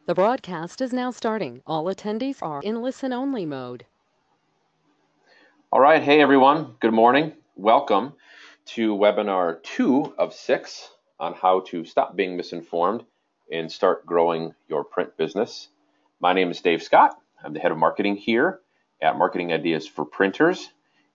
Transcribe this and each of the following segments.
The broadcast is now starting. All attendees are in listen-only mode. All right, hey everyone, good morning. Welcome to webinar 2 of 6 on how to stop being misinformed and start growing your print business. My name is Dave Scott. I'm the head of marketing here at Marketing Ideas for Printers.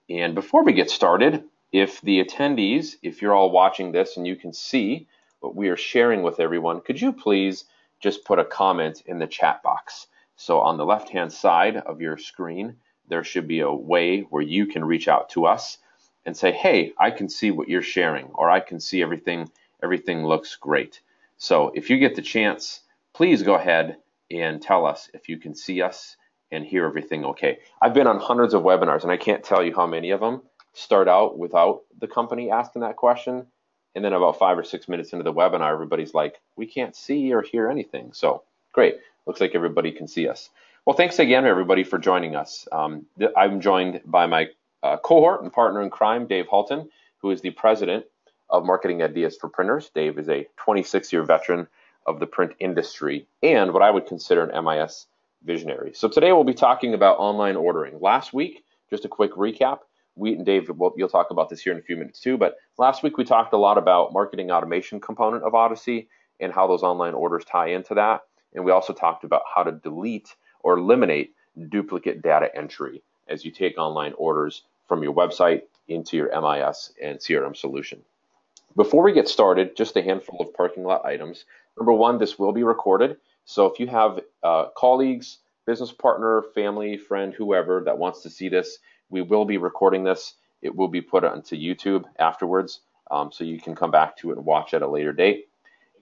And before we get started, if the attendees, if you're all watching this and you can see what we are sharing with everyone, could you please just put a comment in the chat box? So on the left-hand side of your screen, there should be a way where you can reach out to us and say, hey, I can see what you're sharing, or I can see everything looks great. So if you get the chance, please go ahead and tell us if you can see us and hear everything okay. I've been on hundreds of webinars, and I can't tell you how many of them start out without the company asking that question. And then about 5 or 6 minutes into the webinar, everybody's like, we can't see or hear anything. So great, looks like everybody can see us. Well, thanks again, everybody, for joining us. I'm joined by my cohort and partner in crime, Dave Halton, who is the president of Marketing Ideas for Printers. Dave is a 26-year veteran of the print industry and what I would consider an MIS visionary. So today we'll be talking about online ordering. Last week, just a quick recap, we and Dave, you'll talk about this here in a few minutes too, but last week we talked a lot about marketing automation component of Odyssey and how those online orders tie into that. And we also talked about how to delete or eliminate duplicate data entry as you take online orders from your website into your MIS and CRM solution. Before we get started, just a handful of parking lot items. Number one, this will be recorded. So if you have colleagues, business partner, family, friend, whoever that wants to see this, we will be recording this. It will be put onto YouTube afterwards, so you can come back to it and watch at a later date.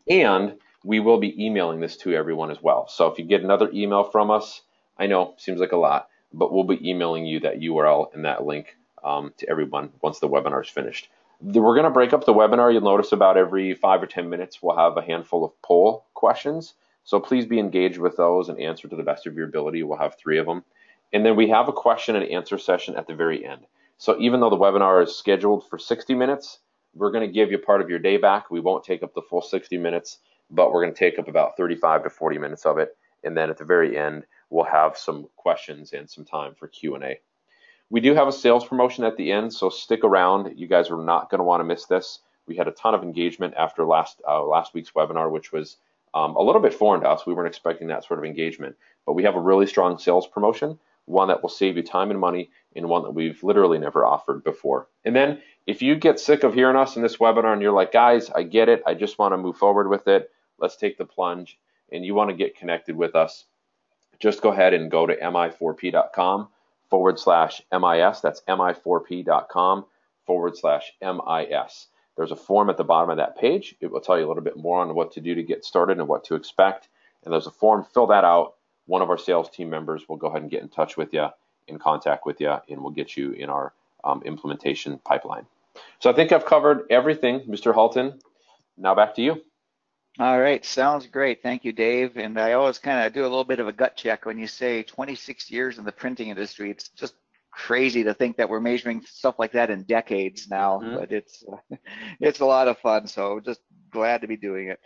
And we will be emailing this to everyone as well. So if you get another email from us, I know, seems like a lot, but we'll be emailing you that URL and that link to everyone once the webinar is finished. We're going to break up the webinar. You'll notice about every 5 or 10 minutes, we'll have a handful of poll questions. So please be engaged with those and answer to the best of your ability. We'll have 3 of them. And then we have a question and answer session at the very end. So even though the webinar is scheduled for 60 minutes, we're going to give you part of your day back. We won't take up the full 60 minutes, but we're going to take up about 35 to 40 minutes of it. And then at the very end, we'll have some questions and some time for Q&A. We do have a sales promotion at the end, so stick around. You guys are not going to want to miss this. We had a ton of engagement after last week's webinar, which was a little bit foreign to us. We weren't expecting that sort of engagement, but we have a really strong sales promotion, one that will save you time and money, and one that we've literally never offered before. And then if you get sick of hearing us in this webinar and you're like, guys, I get it, I just want to move forward with it, let's take the plunge, and you want to get connected with us, just go ahead and go to mi4p.com/MIS. That's mi4p.com/MIS. There's a form at the bottom of that page. It will tell you a little bit more on what to do to get started and what to expect. And there's a form, fill that out. One of our sales team members will go ahead and get in touch with you, in contact with you, and we'll get you in our implementation pipeline. So I think I've covered everything, Mr. Halton. Now back to you. All right, sounds great. Thank you, Dave. And I always kind of do a little bit of a gut check when you say 26 years in the printing industry. It's just crazy to think that we're measuring stuff like that in decades now, but it's a lot of fun. So just glad to be doing it.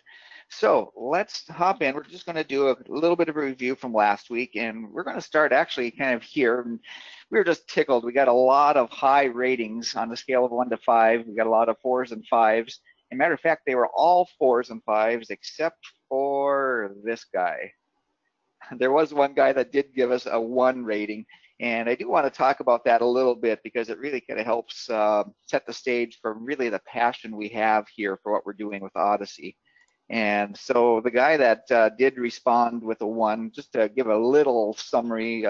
So let's hop in. We're just going to do a little bit of a review from last week, and we're going to start actually kind of here. We were just tickled. We got a lot of high ratings on the scale of 1 to 5. We got a lot of 4s and 5s. As a matter of fact, they were all 4s and 5s except for this guy. There was one guy that did give us a 1 rating, and I do want to talk about that a little bit because it really kind of helps set the stage for really the passion we have here for what we're doing with Odyssey. And so the guy that did respond with a 1, just to give a little summary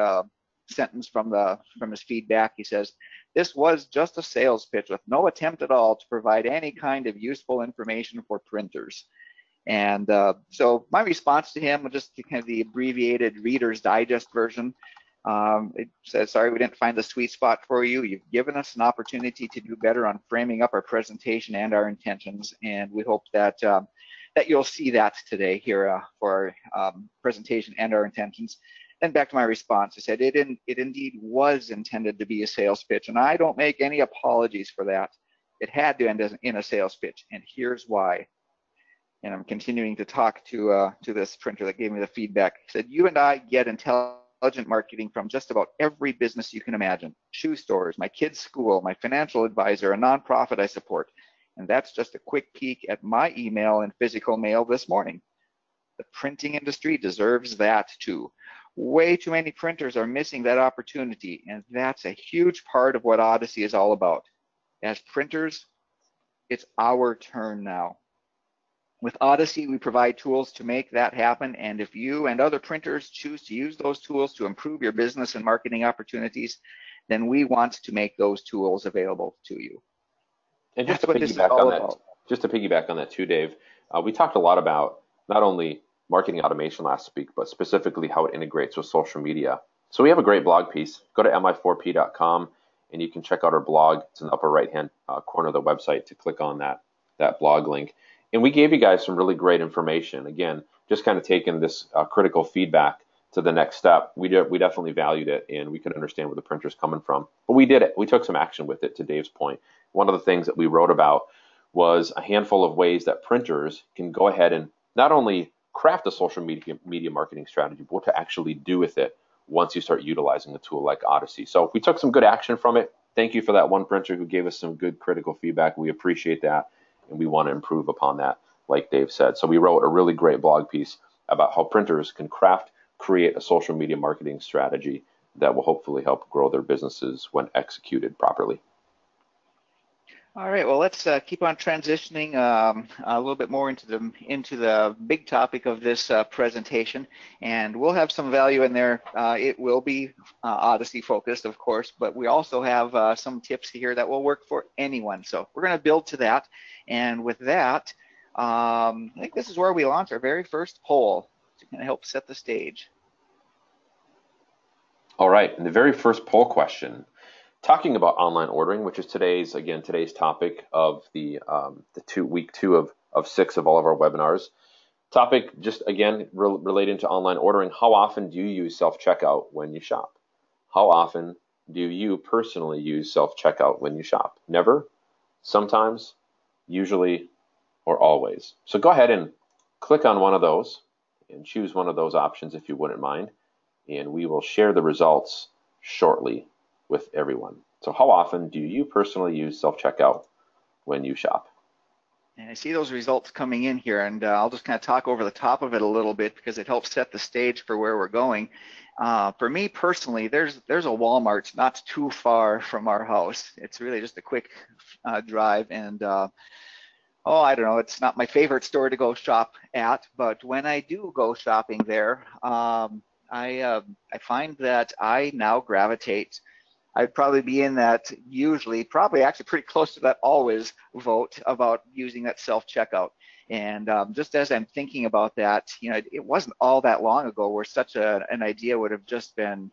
sentence from his feedback, he says, "This was just a sales pitch with no attempt at all to provide any kind of useful information for printers." And so my response to him, just kind of the abbreviated Reader's Digest version, it says, "Sorry, we didn't find the sweet spot for you. You've given us an opportunity to do better on framing up our presentation and our intentions, and we hope that that you'll see that today here for our presentation and our intentions." Then back to my response, I said, it indeed was intended to be a sales pitch, and I don't make any apologies for that. It had to end in a sales pitch, and here's why. and I'm continuing to talk to this printer that gave me the feedback. He said, you and I get intelligent marketing from just about every business you can imagine. Shoe stores, my kids' school, my financial advisor, a nonprofit I support. And that's just a quick peek at my email and physical mail this morning. The printing industry deserves that too. Way too many printers are missing that opportunity, and that's a huge part of what Odyssey is all about. As printers, it's our turn now. With Odyssey, we provide tools to make that happen, and if you and other printers choose to use those tools to improve your business and marketing opportunities, then we want to make those tools available to you. And just That's to what this is piggyback all on that, about. just to piggyback on that too, Dave, we talked a lot about not only marketing automation last week, but specifically how it integrates with social media. So we have a great blog piece. Go to mi4p.com and you can check out our blog. It's in the upper right-hand corner of the website to click on that blog link. And we gave you guys some really great information. Again, just kind of taking this critical feedback to the next step. We definitely valued it, and we could understand where the printer's coming from. But we did it. We took some action with it, to Dave's point. One of the things that we wrote about was a handful of ways that printers can go ahead and not only craft a social media marketing strategy, but what to actually do with it once you start utilizing a tool like Odyssey. So we took some good action from it. Thank you for that one printer who gave us some good critical feedback. We appreciate that, and we want to improve upon that, like Dave said. So we wrote a really great blog piece about how printers can create a social media marketing strategy that will hopefully help grow their businesses when executed properly. All right, well, let's keep on transitioning a little bit more into the big topic of this presentation, and we'll have some value in there. It will be Odyssey focused, of course, but we also have some tips here that will work for anyone. So we're going to build to that, and with that, I think this is where we launch our very first poll to kind of help set the stage. All right, and the very first poll question, talking about online ordering, which is today's topic of the week 2 of 6 of all of our webinars. Topic, just again, relating to online ordering. How often do you use self-checkout when you shop? How often do you personally use self-checkout when you shop? Never, sometimes, usually, or always. So go ahead and click on one of those and choose one of those options if you wouldn't mind, and we will share the results shortly with everyone. So how often do you personally use self-checkout when you shop? And I see those results coming in here, and I'll just kind of talk over the top of it a little bit because it helps set the stage for where we're going. For me personally, there's a Walmart not too far from our house. It's really just a quick drive, and I don't know, it's not my favorite store to go shop at, but when I do go shopping there, I find that I now gravitate. I'd probably be in that probably actually pretty close to that always vote about using that self-checkout. And just as I'm thinking about that, it wasn't all that long ago where such an idea would have just been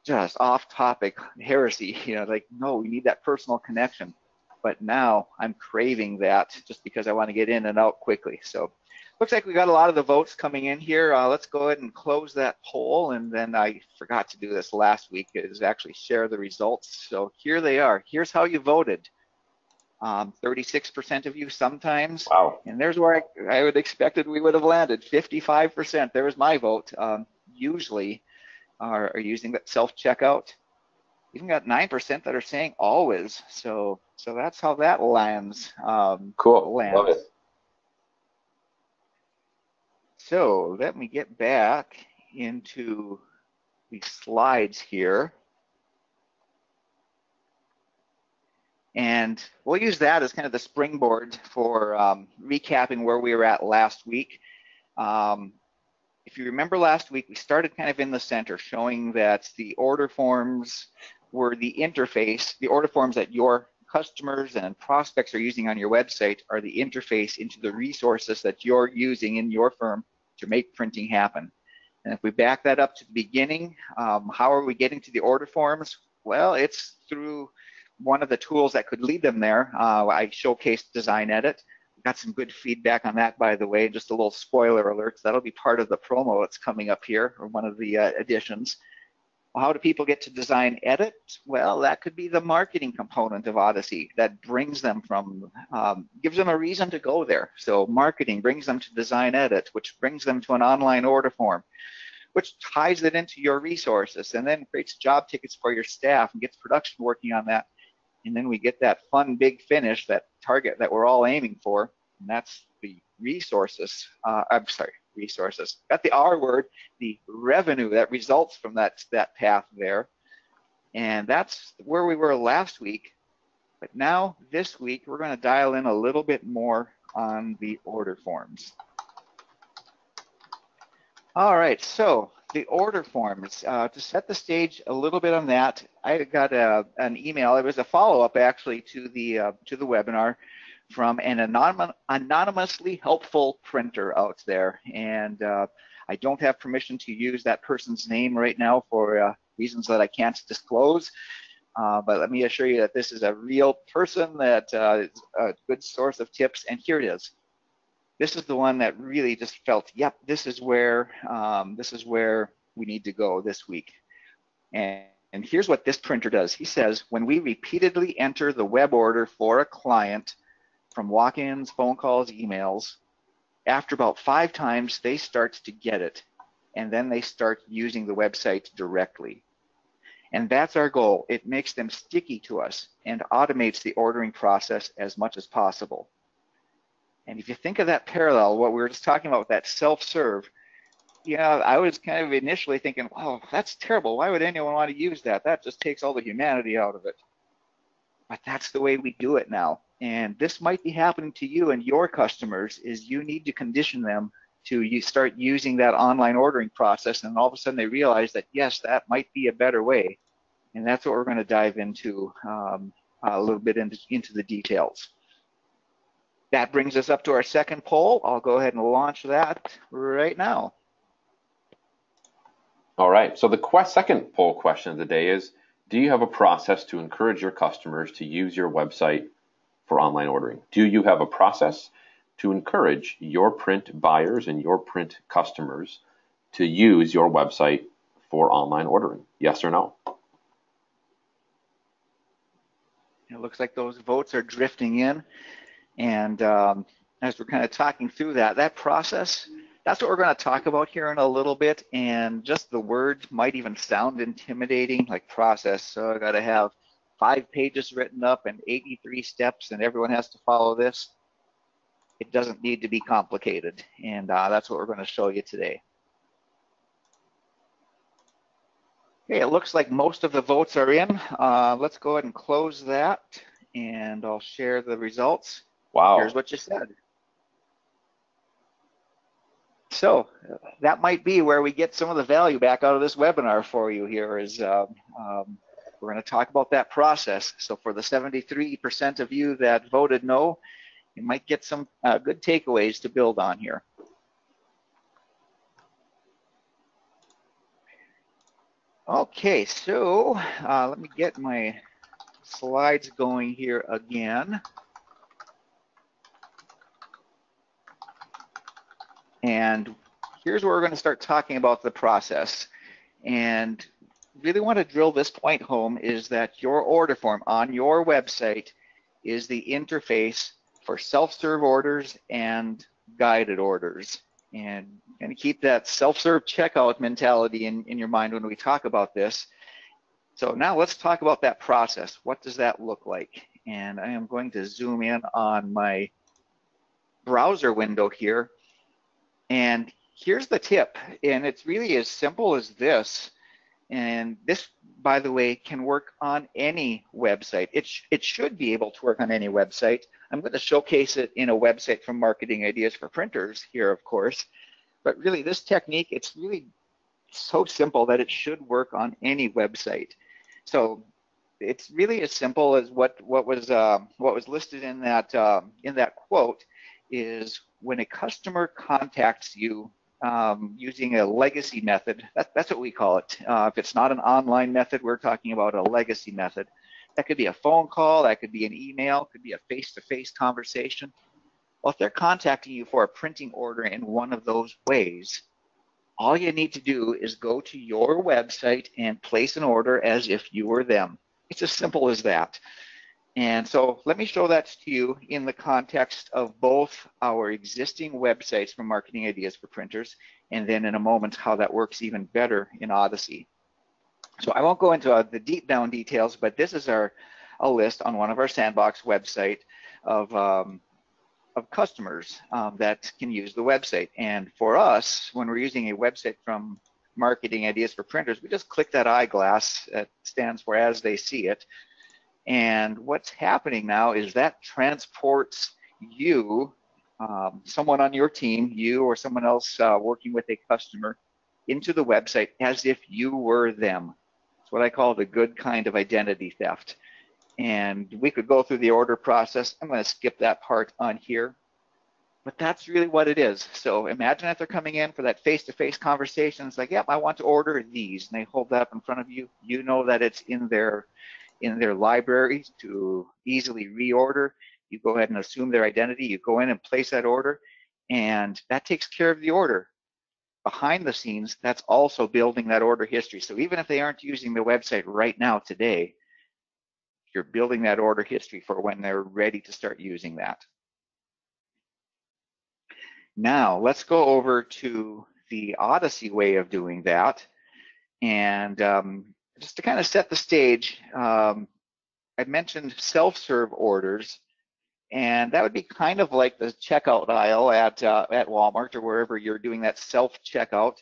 just off topic heresy, like, no, we need that personal connection. But now I'm craving that just because I want to get in and out quickly. So looks like we got a lot of the votes coming in here. Let's go ahead and close that poll. And then I forgot to do this last week, is actually share the results. So here they are. Here's how you voted. 36% of you sometimes. Wow. And there's where I would expected we would have landed. 55%. There was my vote. Usually are using that self-checkout. Even got 9% that are saying always. So that's how that lands. Cool. Love it. So let me get back into the slides here. And we'll use that as kind of the springboard for recapping where we were at last week. If you remember last week, we started kind of in the center, showing that the order forms were the interface. The order forms that your customers and prospects are using on your website are the interface into the resources that you're using in your firm to make printing happen. And if we back that up to the beginning, how are we getting to the order forms? Well, it's through one of the tools that could lead them there. I showcased Design Edit. Got some good feedback on that, by the way. Just a little spoiler alert. That'll be part of the promo that's coming up here, or one of the additions. Well, how do people get to design edit? Well, that could be the marketing component of Odyssey that brings them from, gives them a reason to go there. So marketing brings them to design edit, which brings them to an online order form, which ties it into your resources and then creates job tickets for your staff and gets production working on that. And then we get that fun big finish, that target that we're all aiming for, and that's the resources. Resources. Got the R word, the revenue that results from that path there. And that's where we were last week. But now this week, we're going to dial in a little bit more on the order forms. All right, so the order forms. To set the stage a little bit on that, I got an email. It was a follow-up actually to the webinar from an anonymously helpful printer out there, and I don't have permission to use that person's name right now for reasons that I can't disclose. But let me assure you that this is a real person that is a good source of tips, and here it is. This is the one that really just felt, yep, this is where we need to go this week. And here's what this printer does. He says, when we repeatedly enter the web order for a client from walk-ins, phone calls, emails, after about 5 times, they start to get it. And then they start using the website directly. And that's our goal. It makes them sticky to us and automates the ordering process as much as possible. And if you think of that parallel, what we were just talking about with that self-serve, I was kind of initially thinking, oh, that's terrible. Why would anyone want to use that? That just takes all the humanity out of it. But that's the way we do it now. And this might be happening to you and your customers, is you need to condition them to start using that online ordering process, and all of a sudden they realize that, yes, that might be a better way. And that's what we're going to dive into a little bit into the details. That brings us up to our second poll. I'll go ahead and launch that right now. All right, so the second poll question of the day is, do you have a process to encourage your customers to use your website for online ordering? Do you have a process to encourage your print buyers and your print customers to use your website for online ordering? Yes or no? It looks like those votes are drifting in. And as we're kind of talking through that process, that's what we're going to talk about here in a little bit. And just the words might even sound intimidating, like process. So I got to have 5 pages written up and 83 steps, and everyone has to follow this. It doesn't need to be complicated. And that's what we're going to show you today. Okay, it looks like most of the votes are in. Let's go ahead and close that, and I'll share the results. Wow. Here's what you said. So that might be where we get some of the value back out of this webinar for you here is we're going to talk about that process. So for the 73% of you that voted no, you might get some good takeaways to build on here. Okay, so let me get my slides going here again. And here's where we're going to start talking about the process. And really want to drill this point home is that your order form on your website is the interface for self-serve orders and guided orders. And keep that self-serve checkout mentality in your mind when we talk about this. So now let's talk about that process. What does that look like? And I am going to zoom in on my browser window here. And here's the tip, and it's really as simple as this. And this, by the way, can work on any website. It should be able to work on any website. I'm going to showcase it in a website from Marketing Ideas for Printers here, of course. But really, this technique, it's really so simple that it should work on any website. So it's really as simple as what was listed in that quote is when a customer contacts you using a legacy method, that's what we call it. If it's not an online method, we're talking about a legacy method. That could be a phone call, that could be an email, could be a face-to-face conversation. Well, if they're contacting you for a printing order in one of those ways, All you need to do is go to your website and place an order as if you were them. It's as simple as that. And so let me show that to you in the context of both our existing websites for Marketing Ideas for Printers, and then in a moment how that works even better in Odyssey. So I won't go into the deep down details, but this is a list on one of our Sandbox website of customers that can use the website. And for us, when we're using a website from Marketing Ideas for Printers, we just click that eyeglass that stands for As They See It. And what's happening now is that transports you, someone on your team, you or someone else working with a customer, into the website as if you were them. It's what I call the good kind of identity theft. And we could go through the order process. I'm going to skip that part on here. But that's really what it is. So imagine if they're coming in for that face-to-face conversation. It's like, yep, I want to order these. And they hold that up in front of you. You know that it's in their libraries to easily reorder. You go ahead and assume their identity. You go in and place that order. And that takes care of the order. Behind the scenes, that's also building that order history. So even if they aren't using the website right now today, you're building that order history for when they're ready to start using that. Now, let's go over to the Odyssey way of doing that. And just to kind of set the stage, I mentioned self-serve orders, and that would be kind of like the checkout aisle at Walmart or wherever you're doing that self-checkout.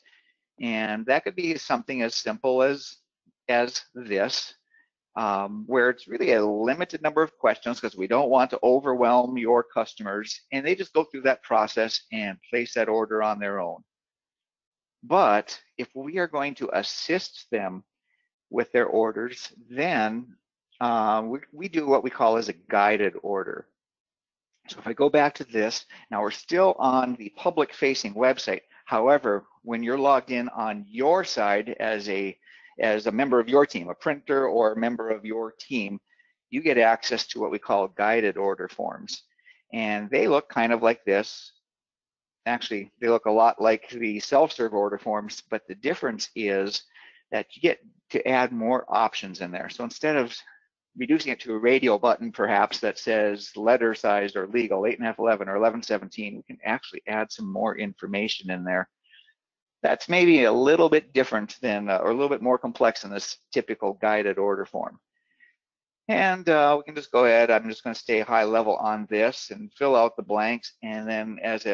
And that could be something as simple as this. Where it's really a limited number of questions because we don't want to overwhelm your customers, and they just go through that process and place that order on their own. But if we are going to assist them with their orders, then we do what we call as a guided order. So if I go back to this, now we're still on the public-facing website. However, when you're logged in on your side as a member of your team, a printer or a member of your team, you get access to what we call guided order forms. And they look kind of like this. Actually, they look a lot like the self-serve order forms, but the difference is that you get to add more options in there. So instead of reducing it to a radio button, perhaps, that says letter size or legal, 8.5, 11, or 1117, we can actually add some more information in there. That's maybe a little bit different than, or a little bit more complex than this typical guided order form. And we can just go ahead. I'm just going to stay high level on this and fill out the blanks. And then as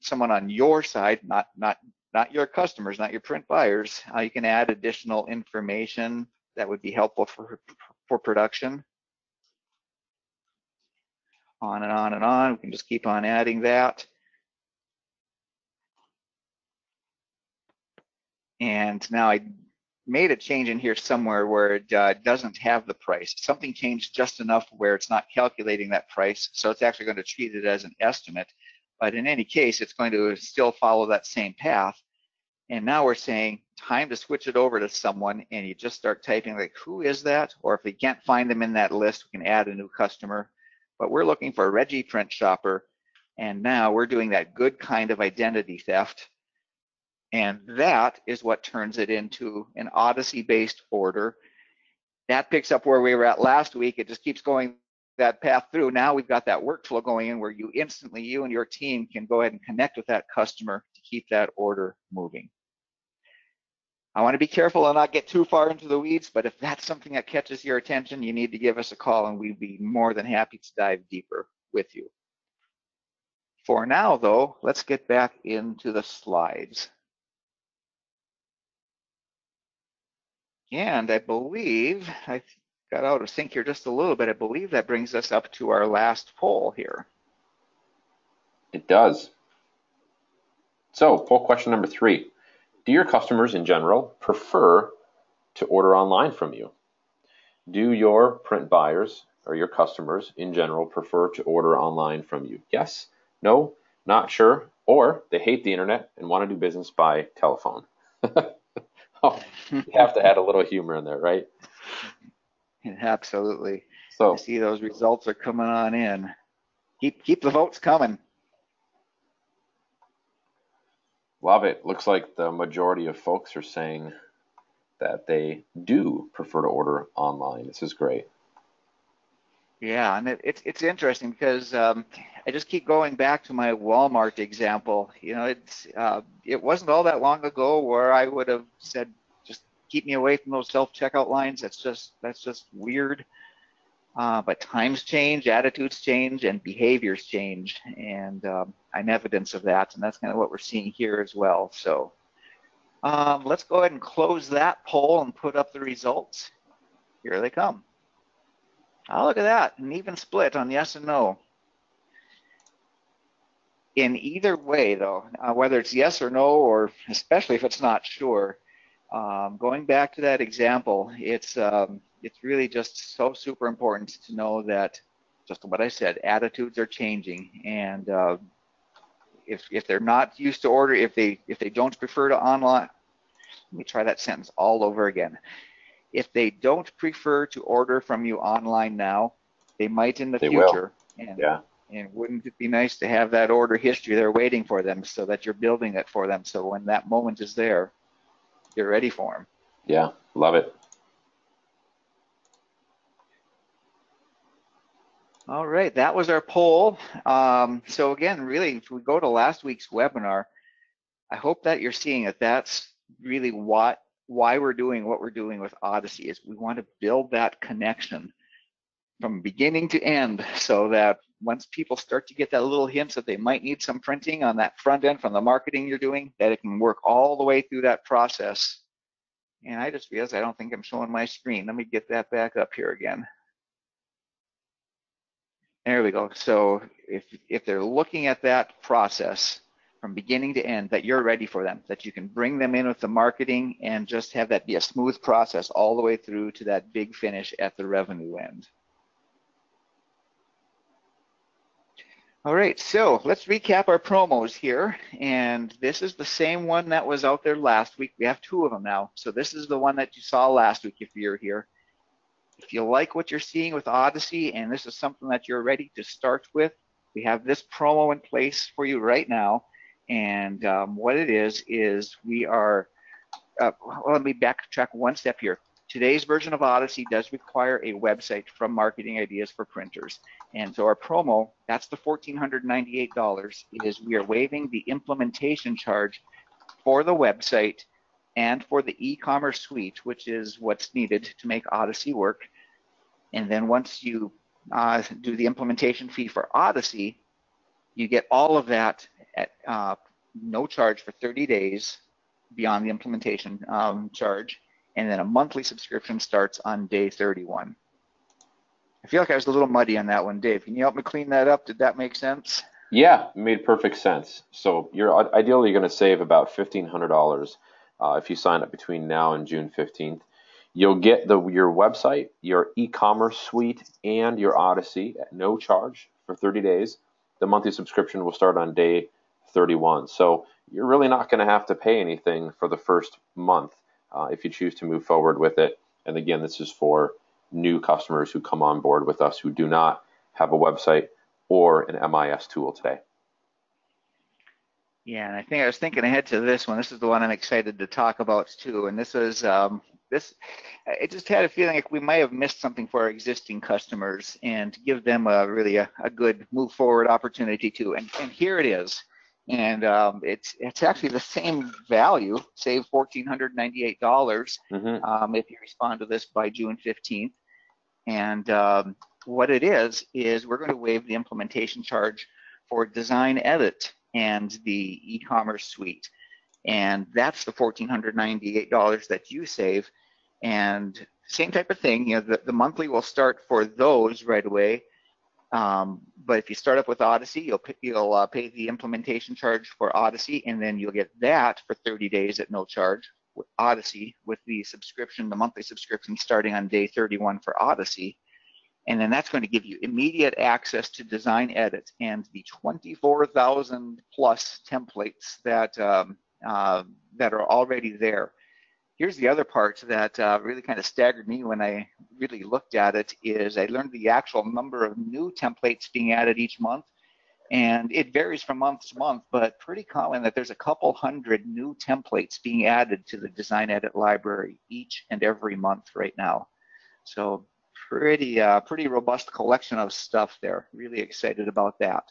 someone on your side, not your customers, not your print buyers, you can add additional information that would be helpful for production. On and on and on. We can just keep on adding that. And now I made a change in here somewhere where it doesn't have the price. Something changed just enough where it's not calculating that price, so it's actually going to treat it as an estimate. But in any case, it's going to still follow that same path. And now we're saying time to switch it over to someone, and you just start typing like, who is that? Or if we can't find them in that list, we can add a new customer. But we're looking for Reggie Print Shopper, and now we're doing that good kind of identity theft. And that is what turns it into an Odyssey-based order. That picks up where we were at last week. It just keeps going that path through. Now we've got that workflow going in where you and your team can go ahead and connect with that customer to keep that order moving. I want to be careful and not get too far into the weeds, but if that's something that catches your attention, you need to give us a call and we'd be more than happy to dive deeper with you. For now, though, let's get back into the slides. And I believe I got out of sync here just a little bit. I believe that brings us up to our last poll here. It does. So, poll question number 3. Do your customers in general prefer to order online from you? Do your print buyers or your customers in general prefer to order online from you? Yes, no, not sure, or they hate the internet and want to do business by telephone. Oh, you have to add a little humor in there, right? Absolutely. So, I see those results are coming on in. Keep the votes coming. Love it. Looks like the majority of folks are saying that they do prefer to order online. This is great. Yeah, and it's interesting because I just keep going back to my Walmart example. You know, it wasn't all that long ago where I would have said, just keep me away from those self-checkout lines. That's just weird. But times change, attitudes change, and behaviors change, and I'm evidence of that, and that's kind of what we're seeing here as well. So let's go ahead and close that poll and put up the results. Here they come. Oh, look at that, an even split on yes and no. In either way, though, whether it's yes or no, or especially if it's not sure, going back to that example, it's really just so super important to know that, just what I said, attitudes are changing, and if they're not used to order, if they don't prefer to online, let me try that sentence all over again. If they don't prefer to order from you online now, they might in the They will. future. And Yeah. and wouldn't it be nice to have that order history there waiting for them, so that you're building it for them, so when that moment is there, you're ready for them. Yeah. Love it. All right, that was our poll. So again, really, if we go to last week's webinar, I hope that you're seeing that that's really why we're doing what we're doing with Odyssey, is we want to build that connection from beginning to end, so that once people start to get that little hint that they might need some printing on that front end from the marketing you're doing, that it can work all the way through that process. And I just realized I don't think I'm showing my screen. Let me get that back up here again. There we go. So if they're looking at that process from beginning to end, that you're ready for them, that you can bring them in with the marketing and just have that be a smooth process all the way through to that big finish at the revenue end. All right, so let's recap our promos here. And this is the same one that was out there last week. We have two of them now. So this is the one that you saw last week if you're here. If you like what you're seeing with Odyssey and this is something that you're ready to start with, we have this promo in place for you right now. And what it is we are, well, let me backtrack one step here. Today's version of Odyssey does require a website from Marketing Ideas for Printers. And so our promo, that's the $1,498, is we are waiving the implementation charge for the website and for the e-commerce suite, which is what's needed to make Odyssey work. And then once you do the implementation fee for Odyssey, you get all of that at no charge for 30 days beyond the implementation charge. And then a monthly subscription starts on day 31. I feel like I was a little muddy on that one, Dave. Can you help me clean that up? Did that make sense? Yeah, it made perfect sense. So you're ideally going to save about $1,500 if you sign up between now and June 15th. You'll get your website, your e-commerce suite, and your Odyssey at no charge for 30 days. The monthly subscription will start on day 31. So you're really not going to have to pay anything for the first month if you choose to move forward with it. And again, this is for new customers who come on board with us who do not have a website or an MIS tool today. Yeah, and I think I was thinking ahead to this one. This is the one I'm excited to talk about too. And this was I just had a feeling like we might have missed something for our existing customers, and to give them really a good move forward opportunity too. And here it is. And it's actually the same value, save $1,498 if you respond to this by June 15th. And what it is we're going to waive the implementation charge for Design Edit and the e-commerce suite. And that's the $1,498 that you save. And same type of thing, you know, the monthly will start for those right away. But if you start up with Odyssey, you'll pay the implementation charge for Odyssey, and then you'll get that for 30 days at no charge with Odyssey, with the subscription, the monthly subscription starting on day 31 for Odyssey. And then that's going to give you immediate access to Design Edit and the 24,000 plus templates that are already there. Here's the other part that really kind of staggered me when I really looked at it, is I learned the actual number of new templates being added each month. And it varies from month to month, but pretty common that there's a couple hundred new templates being added to the Design Edit library each and every month right now. So pretty robust collection of stuff there. Really excited about that.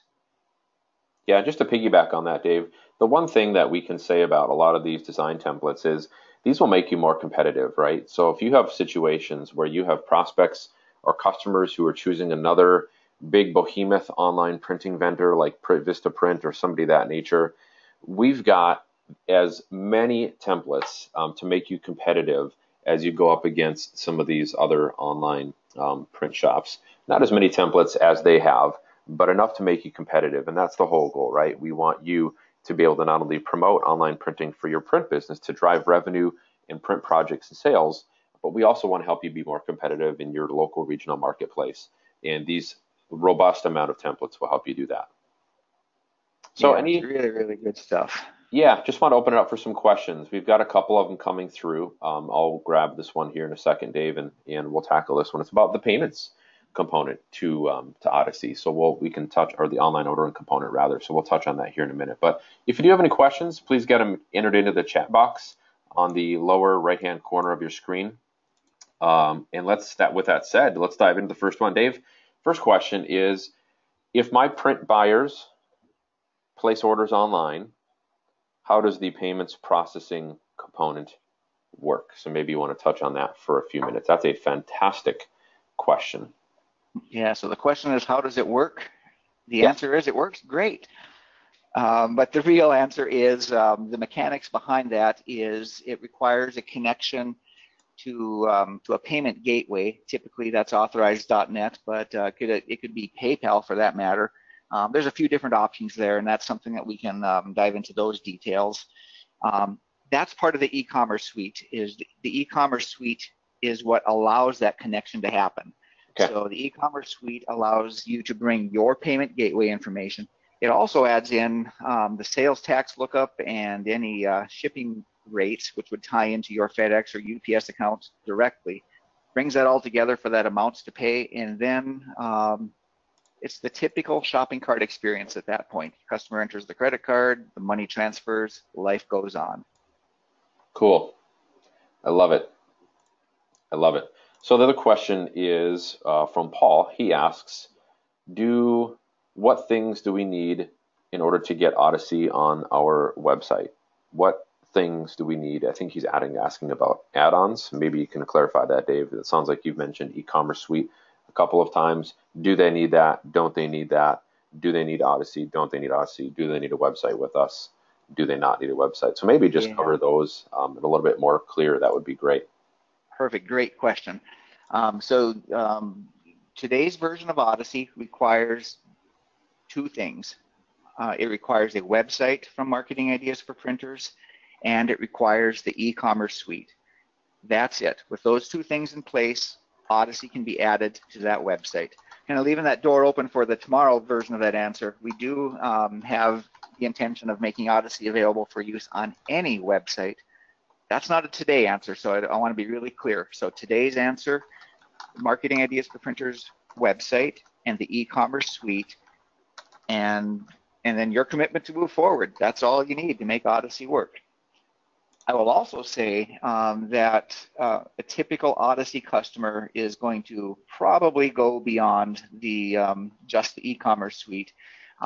Yeah, just to piggyback on that, Dave, the one thing that we can say about a lot of these design templates is these will make you more competitive, right? So if you have situations where you have prospects or customers who are choosing another big behemoth online printing vendor like Vistaprint or somebody of that nature, we've got as many templates to make you competitive as you go up against some of these other online print shops. Not as many templates as they have, but enough to make you competitive. And that's the whole goal, right? We want you to be able to not only promote online printing for your print business to drive revenue in print projects and sales, but we also want to help you be more competitive in your local regional marketplace. And these robust amount of templates will help you do that. So yeah, it's really good stuff. Yeah, just want to open it up for some questions. We've got a couple of them coming through. I'll grab this one here in a second, Dave, and we'll tackle this one. It's about the payments component to Odyssey. So we can touch, or the online ordering component rather. So we'll touch on that here in a minute. But if you do have any questions, please get them entered into the chat box on the lower right-hand corner of your screen. And with that said, let's dive into the first one, Dave. First question is, if my print buyers place orders online, how does the payments processing component work? So maybe you want to touch on that for a few minutes. That's a fantastic question. Yeah, so the question is, how does it work? The answer is it works great. But the real answer is the mechanics behind that is it requires a connection to a payment gateway. Typically that's authorized.net, but it could be PayPal for that matter. There's a few different options there, and that's something that we can dive into those details. That's part of the e-commerce suite. The e-commerce suite is what allows that connection to happen. Okay. So the e-commerce suite allows you to bring your payment gateway information. It also adds in the sales tax lookup and any shipping rates, which would tie into your FedEx or UPS account directly. Brings that all together for that amounts to pay, and then it's the typical shopping cart experience at that point. Customer enters the credit card, the money transfers, life goes on. Cool. I love it. I love it. So the other question is from Paul. He asks, what things do we need in order to get Odyssey on our website? What things do we need? I think he's asking about add-ons. Maybe you can clarify that, Dave. It sounds like you've mentioned e-commerce suite a couple of times. Do they need that? Don't they need that? Do they need Odyssey? Don't they need Odyssey? Do they need a website with us? Do they not need a website? So maybe just cover those a little bit more clear. That would be great. Perfect. Great question. Today's version of Odyssey requires two things. It requires a website from Marketing Ideas for Printers, and it requires the e-commerce suite. That's it. With those two things in place, Odyssey can be added to that website. Kind of leaving that door open for the tomorrow version of that answer. We do have the intention of making Odyssey available for use on any website. That's not a today answer, so I want to be really clear. So today's answer, Marketing Ideas for Printers website and the e-commerce suite, and then your commitment to move forward. That's all you need to make Odyssey work. I will also say that a typical Odyssey customer is going to probably go beyond just the e-commerce suite.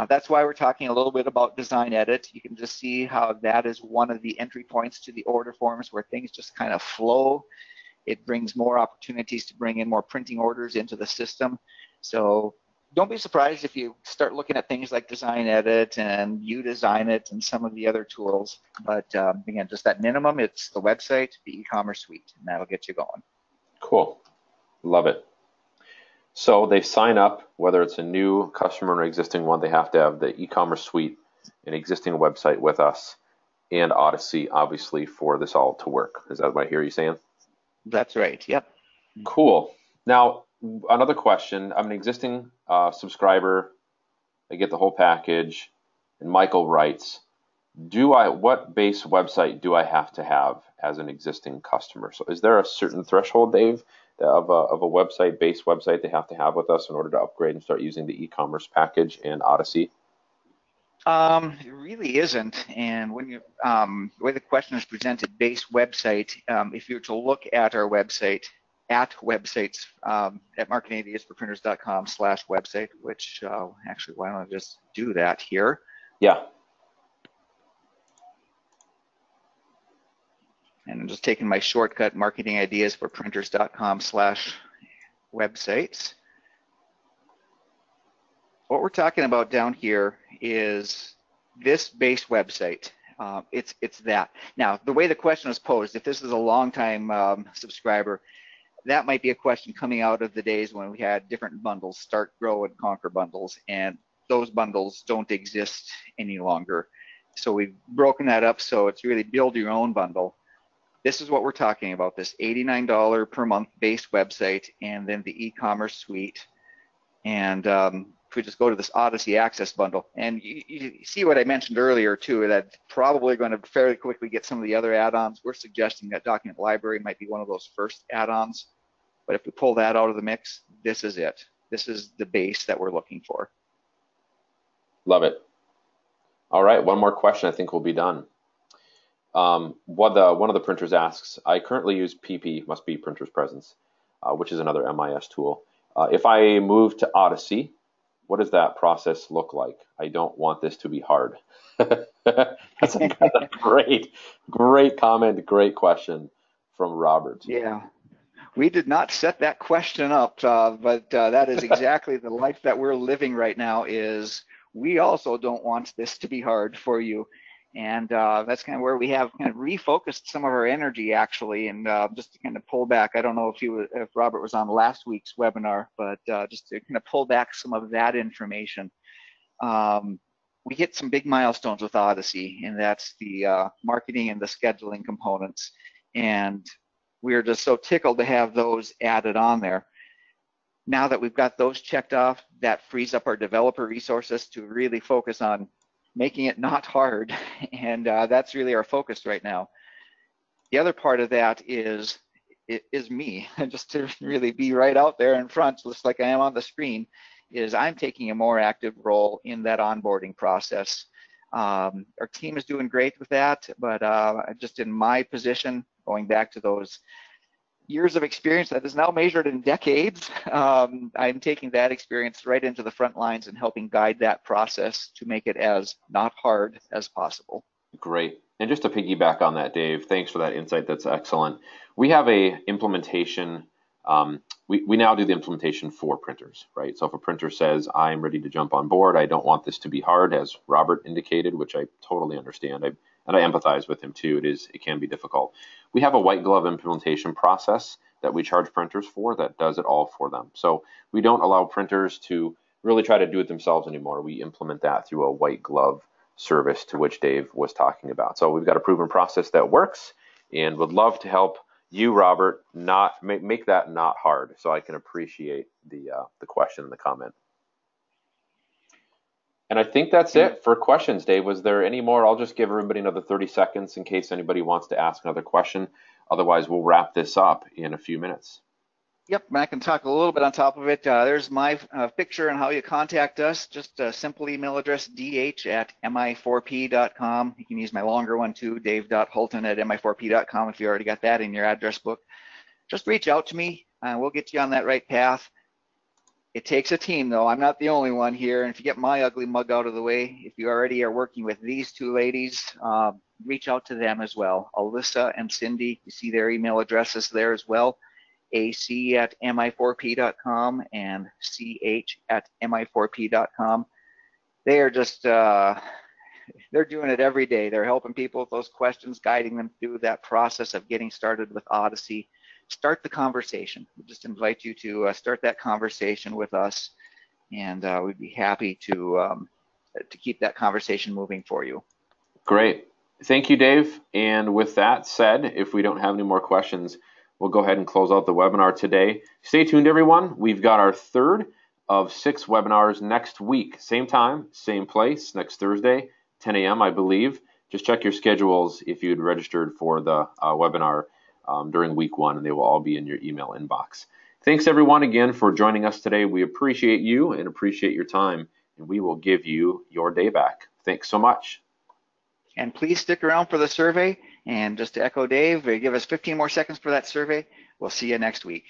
That's why we're talking a little bit about Design Edit. You can just see how that is one of the entry points to the order forms where things just kind of flow. It brings more opportunities to bring in more printing orders into the system. So don't be surprised if you start looking at things like Design Edit and UDesign and some of the other tools. But again, just that minimum, it's the website, the e-commerce suite, and that'll get you going. Cool. Love it. So they sign up, whether it's a new customer or an existing one, they have to have the e-commerce suite, an existing website with us, and Odyssey, obviously, for this all to work. Is that what I hear you saying? That's right. Yep. Cool. Now, another question. I'm an existing subscriber. I get the whole package. And Michael writes, what base website do I have to have as an existing customer? So is there a certain threshold, Dave, of a base website they have to have with us in order to upgrade and start using the e-commerce package and Odyssey? It really isn't. And when you, the way the question is presented, base website, if you were to look at our website, at websites, at marketingideasforprinters.com/website, which actually, why don't I just do that here? Yeah. And I'm just taking my shortcut, marketingideasforprinters.com/websites. What we're talking about down here is this base website. It's that. Now, the way the question is posed, if this is a long-time subscriber, that might be a question coming out of the days when we had different bundles, Start, Grow, and Conquer bundles, and those bundles don't exist any longer. So we've broken that up so it's really build your own bundle. This is what we're talking about, this $89 per month base website, and then the e-commerce suite. And if we just go to this Odyssey Access bundle, and you see what I mentioned earlier too, that probably going to fairly quickly get some of the other add-ons. We're suggesting that document library might be one of those first add-ons. But if we pull that out of the mix, this is it. This is the base that we're looking for. Love it. All right, one more question, I think we'll be done. One of the printers asks, I currently use PP, must be Printer's Presence, which is another MIS tool. If I move to Odyssey, what does that process look like? I don't want this to be hard. That's a great comment, great question from Robert. Yeah, we did not set that question up, but that is exactly the life that we're living right now. Is we also don't want this to be hard for you. And that's kind of where we have kind of refocused some of our energy, actually, and just to kind of pull back. I don't know if Robert was on last week's webinar, but just to kind of pull back some of that information. We hit some big milestones with Odyssey, and that's the marketing and the scheduling components. And we're just so tickled to have those added on there. Now that we've got those checked off, that frees up our developer resources to really focus on making it not hard, and that's really our focus right now. The other part of that is me, just to really be right out there in front, just like I am on the screen, is I'm taking a more active role in that onboarding process. Our team is doing great with that, but just in my position, going back to those years of experience that is now measured in decades, I'm taking that experience right into the front lines and helping guide that process to make it as not hard as possible. Great. And just to piggyback on that, Dave, thanks for that insight. That's excellent. We have a implementation. We now do the implementation for printers, right? So if a printer says, I'm ready to jump on board, I don't want this to be hard, as Robert indicated, which I totally understand. And I empathize with him too. It can be difficult. We have a white glove implementation process that we charge printers for that does it all for them. So we don't allow printers to really try to do it themselves anymore. We implement that through a white glove service, to which Dave was talking about. So we've got a proven process that works, and would love to help you, Robert, not make that not hard. So I can appreciate the question and the comment. And I think that's it for questions, Dave. Was there any more? I'll just give everybody another 30 seconds in case anybody wants to ask another question. Otherwise, we'll wrap this up in a few minutes. Yep, and I can talk a little bit on top of it. There's my picture and how you contact us. Just a simple email address, dh@mi4p.com. You can use my longer one too, dave.hulton@mi4p.com if you already got that in your address book. Just reach out to me, and we'll get you on that right path. It takes a team, though. I'm not the only one here. And if you get my ugly mug out of the way, if you already are working with these two ladies, reach out to them as well. Alyssa and Cindy, you see their email addresses there as well. ac@mi4p.com and ch@mi4p.com. They are just, they're doing it every day. They're helping people with those questions, guiding them through that process of getting started with Odyssey. Start the conversation. We just invite you to start that conversation with us, and we'd be happy to keep that conversation moving for you. Great. Thank you, Dave. And with that said, if we don't have any more questions, we'll go ahead and close out the webinar today. Stay tuned, everyone. We've got our third of 6 webinars next week. Same time, same place, next Thursday, 10 a.m., I believe. Just check your schedules if you'd registered for the webinar during week 1, and they will all be in your email inbox. Thanks, everyone, again for joining us today. We appreciate you and appreciate your time, and we will give you your day back. Thanks so much. And please stick around for the survey. And just to echo Dave, give us 15 more seconds for that survey. We'll see you next week.